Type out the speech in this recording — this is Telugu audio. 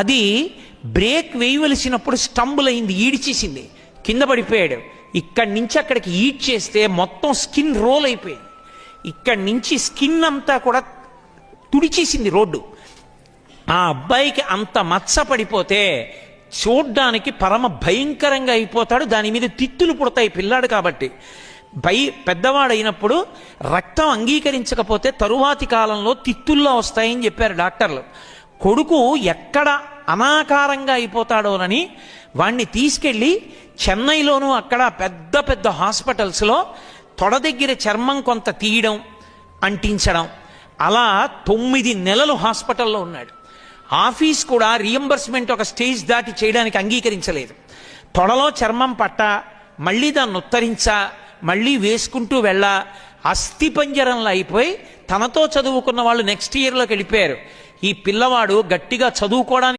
అది బ్రేక్ వేయవలసినప్పుడు స్టంబుల్ అయింది, ఈడ్చేసింది, కింద పడిపోయాడు. ఇక్కడి నుంచి అక్కడికి ఈడ్ చేస్తే మొత్తం స్కిన్ రోల్ అయిపోయింది. ఇక్కడి నుంచి స్కిన్ అంతా కూడా తుడిచేసింది రోడ్డు. ఆ అబ్బాయికి అంత మచ్చ పడిపోతే చూడ్డానికి పరమ భయంకరంగా అయిపోతాడు. దాని మీద తిత్తులు పుడతాయి పిల్లాడు కాబట్టి. పెద్దవాడైనప్పుడు రక్తం అంగీకరించకపోతే తరువాతి కాలంలో తిత్తుల్లో వస్తాయని చెప్పారు డాక్టర్లు. కొడుకు ఎక్కడ అనాకారంగా అయిపోతాడోనని వాణ్ణి తీసుకెళ్ళి చెన్నైలోనూ అక్కడ పెద్ద పెద్ద హాస్పిటల్స్లో తొడ దగ్గర చర్మం కొంత తీయడం, అంటించడం, అలా 9 నెలలు హాస్పిటల్లో ఉన్నాడు. ఆఫీస్ కూడా రీఎంబర్స్మెంట్ ఒక స్టేజ్ దాటి చేయడానికి అంగీకరించలేదు. తొడలో చర్మం పట్ట, మళ్ళీ దాన్ని ఉత్తరించా, మళ్ళీ వేసుకుంటూ వెళ్ళా, అస్థిపంజరంలో అయిపోయి తనతో చదువుకున్న వాళ్ళు నెక్స్ట్ ఇయర్లోకి వెళ్ళిపోయారు. ఈ పిల్లవాడు గట్టిగా చదువుకోవడానికి